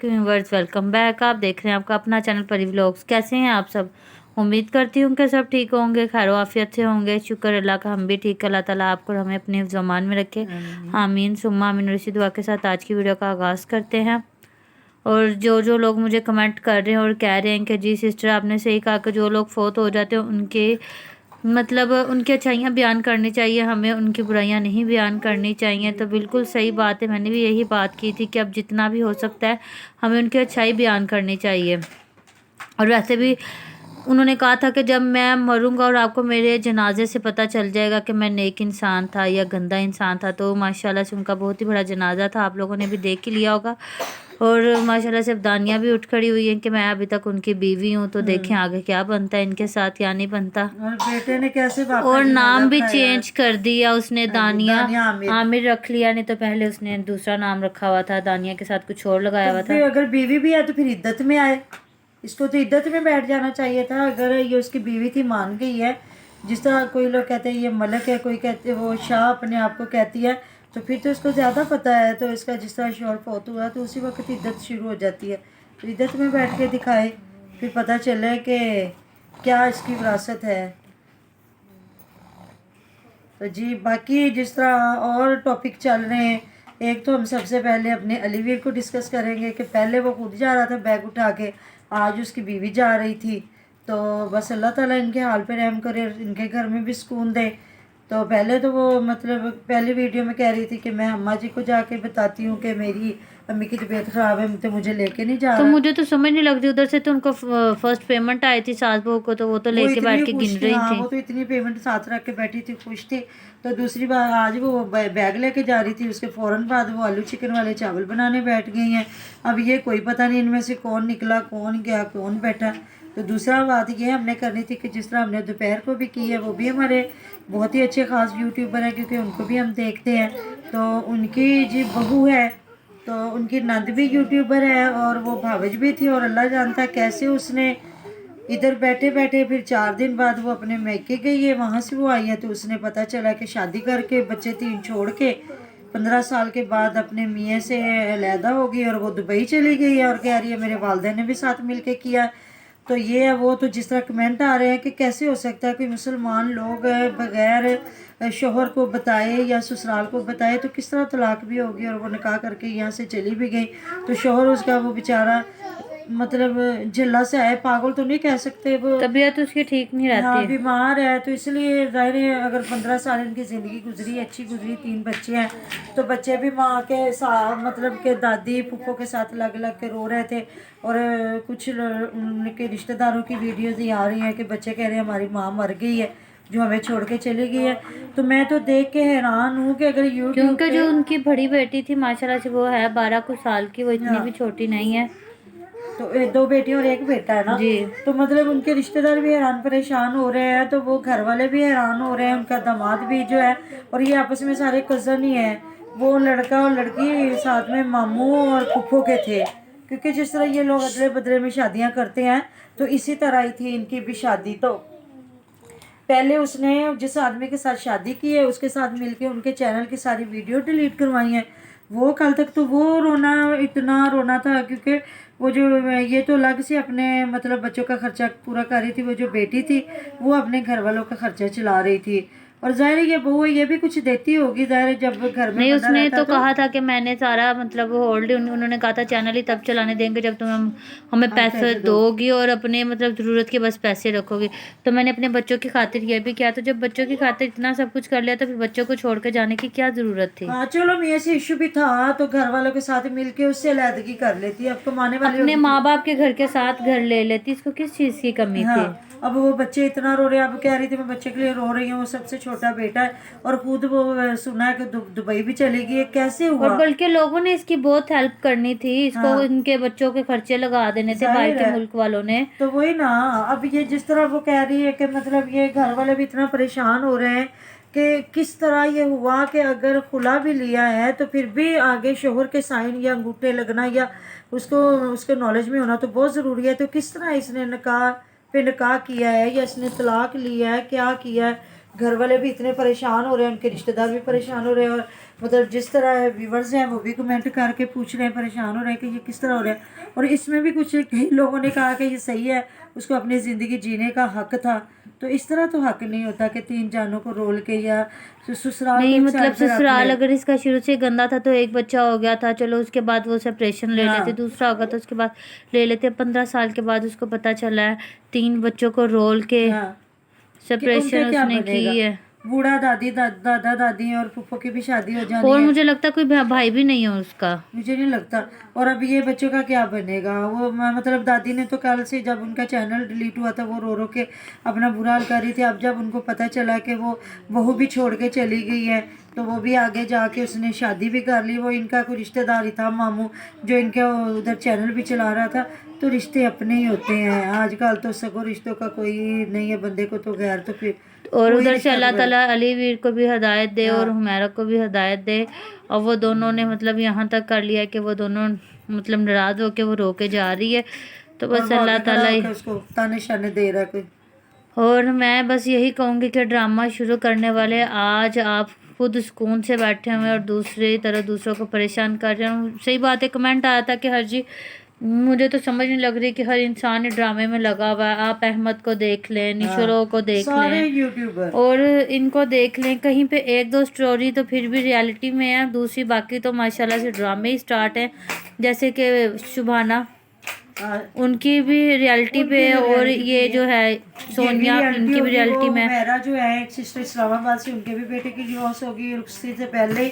Viewers, welcome back. आप देख रहे हैं आपका अपना चैनल परी व्लॉग्स। कैसे हैं आप सब? उम्मीद करती हूँ कि सब ठीक होंगे, खैर आफियत से होंगे। शुक्र अल्लाह का, हम भी ठीक। अल्लाह ताला आपको हमें अपने ज़मान में रखे, आमीन सुम्मा आमीन। और इसी दुआ के साथ आज की वीडियो का आगाज़ करते हैं। और जो लोग मुझे कमेंट कर रहे हैं और कह रहे हैं कि जी सिस्टर आपने सही कहा कि जो लोग फोत हो जाते हैं उनके मतलब उनकी अच्छाइयाँ बयान करनी चाहिए, हमें उनकी बुराइयाँ नहीं बयान करनी चाहिए। तो बिल्कुल सही बात है, मैंने भी यही बात की थी कि अब जितना भी हो सकता है हमें उनकी अच्छाई बयान करनी चाहिए। और वैसे भी उन्होंने कहा था कि जब मैं मरूंगा और आपको मेरे जनाजे से पता चल जाएगा कि मैं नेक इंसान था या गंदा इंसान था। तो माशाल्लाह से उनका बहुत ही बड़ा जनाजा था, आप लोगों ने भी देख ही लिया होगा। और माशाल्लाह से दानियाँ भी उठ खड़ी हुई हैं कि मैं अभी तक उनकी बीवी हूँ। तो देखें आगे क्या बनता है इनके साथ या नहीं बनता। और बेटे ने कैसे और नाम भी चेंज कर दिया उसने, दानिया आमिर। आमिर रख लिया। नहीं तो पहले उसने दूसरा नाम रखा हुआ था, दानिया के साथ कुछ और लगाया हुआ था। अगर बीवी भी है तो फिर इद्दत में आए, इसको तो इद्दत में बैठ जाना चाहिए था। अगर ये उसकी बीवी थी, मान गई है, जिस तरह कोई लोग कहते हैं ये मलक है, कोई कहते वो शाह अपने आप को कहती है, तो फिर तो इसको ज़्यादा पता है। तो इसका जिस तरह शौहर फौत हुआ तो उसी वक्त इद्दत शुरू हो जाती है। तो इद्दत में बैठ के दिखाए, फिर पता चले कि क्या इसकी विरासत है। तो जी बाकी जिस तरह और टॉपिक चल रहे हैं, एक तो हम सबसे पहले अपने अलीवीर को डिस्कस करेंगे कि पहले वो खुद जा रहा था बैग उठा के, आज उसकी बीवी जा रही थी। तो बस अल्लाह ताला इनके हाल पे रहम करे, इनके घर में भी सुकून दे। तो पहले तो वो मतलब पहली वीडियो में कह रही थी कि मैं अम्मा जी को जाके बताती हूँ कि मेरी अम्मी की तबीयत ख़राब है, तो मुझे लेके नहीं जा तो रहा। मुझे तो समझ नहीं लगती, उधर से तो उनको फर्स्ट पेमेंट आई थी सास बहू को, तो वो तो लेके बैठ के गिन खुश थी, रही हाँ थी। वो तो इतनी पेमेंट साथ रख के बैठी थी, खुश थी। तो दूसरी बार आज वो बैग लेके जा रही थी, उसके फ़ौरन बाद वो आलू चिकन वाले चावल बनाने बैठ गई हैं। अब ये कोई पता नहीं इनमें से कौन निकला, कौन गया, कौन बैठा। तो दूसरा बात ये हमने करनी थी कि जिस तरह हमने दोपहर को भी की है, वो भी हमारे बहुत ही अच्छे ख़ास यूट्यूबर हैं, क्योंकि उनको भी हम देखते हैं। तो उनकी जी बहू है, तो उनकी नंद भी यूट्यूबर है और वो भावज भी थी। और अल्लाह जानता है कैसे उसने इधर बैठे बैठे फिर 4 दिन बाद वो अपने मैके गई है, वहाँ से वो आई है। तो उसने पता चला कि शादी करके बच्चे 3 छोड़ के 15 साल के बाद अपने मियाँ से अलहदा हो गई और वो दुबई चली गई है और कह रही है मेरे वालिदैन ने भी साथ मिल के किया। तो ये है वो। तो जिस तरह कमेंट आ रहे हैं कि कैसे हो सकता है कि मुसलमान लोग बगैर शोहर को बताए या ससुराल को बताए तो किस तरह तलाक भी होगी, और वो निकाह करके यहाँ से चली भी गई। तो शोहर उसका वो बेचारा मतलब जिला से आए, पागल तो नहीं कह सकते, वो तबीयत उसकी ठीक नहीं रहती हाँ है। बीमार है। तो इसलिए जाहिर है अगर 15 साल इनकी ज़िंदगी गुजरी, अच्छी गुजरी, 3 बच्चे हैं, तो बच्चे भी माँ के साथ मतलब के दादी फूफो के साथ लग लग के रो रहे थे। और कुछ उनके रिश्तेदारों की वीडियोज़ ही आ रही हैं कि बच्चे कह रहे हैं हमारी माँ मर गई है जो हमें छोड़ के चली गई है। तो मैं तो देख के हैरान हूँ कि अगर यूट्यूब क्योंकि पे जो उनकी बड़ी बेटी थी माशाल्लाह से वो है 12 कुछ साल की, वो इतनी भी छोटी नहीं है। तो 2 बेटियां और 1 बेटा है ना जी। तो मतलब उनके रिश्तेदार भी हैरान परेशान हो रहे हैं, तो वो घर वाले भी हैरान हो रहे हैं, उनका दामाद भी जो है। और ये आपस में सारे कज़न ही हैं, वो लड़का और लड़की साथ में मामू और फूफो के थे। क्योंकि जिस तरह ये लोग अदले बदले में शादियां करते हैं, तो इसी तरह ही थी इनकी भी शादी। तो पहले उसने जिस आदमी के साथ शादी की है उसके साथ मिलके उनके चैनल की सारी वीडियो डिलीट करवाई है। वो कल तक तो वो रोना, इतना रोना था, क्योंकि वो जो ये तो अलग से अपने मतलब बच्चों का खर्चा पूरा कर रही थी, वो जो बेटी थी वो अपने घर वालों का खर्चा चला रही थी। और जाहिर है ये बहू है, ये भी कुछ देती होगी, जाहिर है जब घर में नहीं, बंदा उसने रहता तो है तो कहा था कि मैंने सारा मतलब होल्ड, उन्होंने कहा था चैनल ही तब चलाने देंगे जब तुम हमें हम पैसे पैसे दो। दोगी और अपने मतलब ज़रूरत के बस पैसे रखोगी। तो मैंने अपने बच्चों की खातिर ये भी किया। तो जब बच्चों की खातिर इतना सब कुछ कर लिया तो फिर बच्चों को छोड़ के जाने की क्या ज़रूरत थी। हाँ चलो मियाँ से इशू भी था तो घर वालों के साथ मिलके उससे अलहदगी कर लेती, अब कमाने वाली अपने होगी। माँ बाप के घर के साथ घर ले लेती, इसको किस चीज़ की कमी हाँ थी। अब वो बच्चे इतना रो रहे हैं, अब कह रही थी मैं बच्चे के लिए रो रही हूँ, वो सबसे छोटा बेटा है और खुद वो सुना है कि दुबई भी चली गई है, कैसे और हुआ। बल्कि लोगों ने इसकी बहुत हेल्प करनी थी, इसको हाँ इनके बच्चों के खर्चे लगा देने थे बाहर जाहिर के है। मुल्क वालों ने। तो वही ना, अब ये जिस तरह वो कह रही है कि मतलब ये घर वाले भी इतना परेशान हो रहे हैं कि किस तरह ये हुआ कि अगर खुला भी लिया है तो फिर भी आगे शोहर के साइन या अंगूठे लगना या उसको उसके नॉलेज में होना तो बहुत ज़रूरी है। तो किस तरह इसने निकाह पे निकाह किया है या इसने तलाक लिया है, क्या किया है, घर वाले भी इतने परेशान हो रहे हैं, उनके रिश्तेदार भी परेशान हो रहे हैं, और मतलब जिस तरह व्यूवर्स हैं वो भी कमेंट करके पूछ रहे हैं, परेशान हो रहे हैं कि ये किस तरह हो रहा है। और इसमें भी कुछ कई लोगों ने कहा कि ये सही है, उसको अपनी ज़िंदगी जीने का हक था। तो इस तरह तो हक नहीं होता कि 3 जानों को रोल के या ससुराल नहीं को एक मतलब साइड पे रख ससुराल ले। अगर इसका शुरू से गंदा था तो एक बच्चा हो गया था, चलो उसके बाद वो सेपरेशन ले हाँ। लेते, दूसरा होगा तो उसके बाद ले लेते। 15 साल के बाद उसको पता चला है 3 बच्चों को रोल के हाँ कि उनका सेपरेशन क्या उसने बनेगा। की है। बूढ़ा दादी दादा दादी और फूफो की भी शादी हो जानी और है। मुझे लगता है कोई भाई भी नहीं है उसका। मुझे नहीं लगता। और अब ये बच्चों का क्या बनेगा। वो मतलब दादी ने तो कल से जब उनका चैनल डिलीट हुआ था वो रो रो के अपना बुरा हाल कर रही थी। अब जब उनको पता चला कि वो बहू भी छोड़ के चली गई है तो वो भी आगे जाके उसने शादी भी कर ली। वो इनका कोई रिश्तेदार ही था मामू, जो इनका उधर चैनल भी चला रहा था। तो रिश्ते अपने ही होते हैं आजकल तो, सगों रिश्तों का कोई नहीं है बंदे को तो गैर तो फिर और कोई उधर से रिश्ता अल्लाह तो गैर। ताला अली वीर को भी हदायत दे और हाँ हुमैरा को भी हदायत दे। और वो दोनों ने मतलब यहाँ तक कर लिया कि वो दोनों मतलब नाराज होके वो रो के जा रही है। तो और बस वो अल्लाह आगे खड़ा ताला ही। होकर उसको ताने शाने दे रहा है कोई। और मैं बस यही कहूँगी कि ड्रामा शुरू करने वाले आज आप खुद सुकून से बैठे हुए हैं और दूसरी तरह दूसरों को परेशान कर रहे हैं। सही बात है, कमेंट आया था कि हर जी मुझे तो समझ नहीं लग रही कि हर इंसान ड्रामे में लगा हुआ है। आप अहमद को देख लें, निशरो को देख सारे लें यूट्यूबर। और इनको देख लें। कहीं पे एक दो स्टोरी तो फिर भी रियलिटी में है, दूसरी बाकी तो माशाल्लाह से ड्रामे ही स्टार्ट हैं। जैसे कि शुभाना उनकी भी रियलिटी पे है और ये जो है सोनिया इनकी भी रियलिटी में है। मेरा जो है एक सिस्टर इस्लामाबाद से, उनके भी बेटे की डिवोर्स होगी रुखसती से पहले।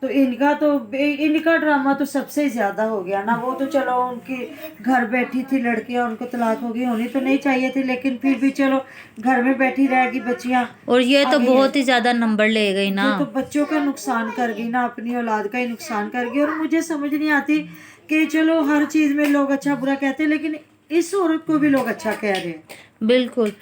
तो इनका ड्रामा तो सबसे ज्यादा हो गया ना। वो तो चलो उनकी घर बैठी थी लड़कियां, उनको तलाक होगी, होनी तो नहीं चाहिए थी, लेकिन फिर भी चलो घर में बैठी रहेगी बच्चियां। और ये तो बहुत ही ज्यादा नंबर ले गई ना। ये तो बच्चों का नुकसान कर गई ना, अपनी औलाद का ही नुकसान कर गई। और मुझे समझ नहीं आती कि चलो हर चीज में लोग अच्छा बुरा कहते हैं, लेकिन इस औरत को भी लोग अच्छा कह रहे हैं। बिल्कुल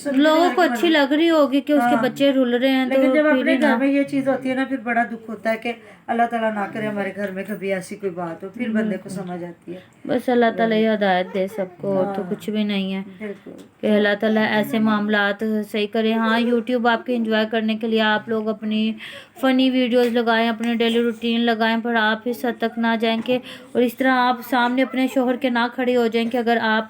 लोगों को अच्छी लग रही होगी कि उसके हाँ। बच्चे रुल रहे हैं। लेकिन तो जब फिर अपने ही घर ना में ये चीज होती है ना, फिर बड़ा दुख होता है कि अल्लाह ताला ना करे हमारे घर में कभी ऐसी कोई बात हो, फिर बंदे को समझ आती है। बस अल्लाह ताला ही हदायत दे सबको, और तो कुछ भी नहीं है कि अल्लाह ताला ऐसे मामलात सही करे। हाँ यूट्यूब आपके एंजॉय करने के लिए आप लोग अपनी फ़नी वीडियोस लगाएं, अपने डेली रूटीन लगाएं, पर आप इस हद तक ना जाएं कि और इस तरह आप सामने अपने शोहर के ना खड़े हो जाएं कि अगर आप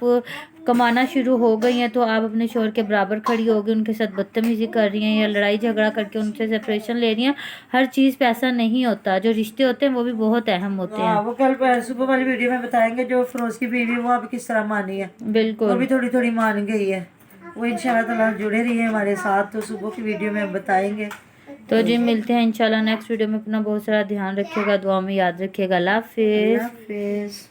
कमाना शुरू हो गई हैं तो आप अपने शोहर के बराबर खड़ी होगी, उनके साथ बदतमीजी कर रही हैं या लड़ाई झगड़ा करके उनसे सेपरेशन ले रही हैं। हर चीज़ पैसा नहीं होता, जो रिश्ते होते हैं वो भी बहुत अहम होते हैं। वो कल सुबह वाली वीडियो में बताएंगे जो फिरोज की बीवी वो अब किस तरह मानी है। बिल्कुल वो भी थोड़ी थोड़ी मान गई है। वो इंशाल्लाह ताला जुड़े रही है हमारे साथ, तो सुबह की वीडियो में हम बताएंगे। तो जी मिलते हैं इंशाल्लाह नेक्स्ट वीडियो में। अपना बहुत सारा ध्यान रखिएगा, दुआ में याद रखिएगा। अल्लाह हाफिज़। अल्लाह हाफिज़।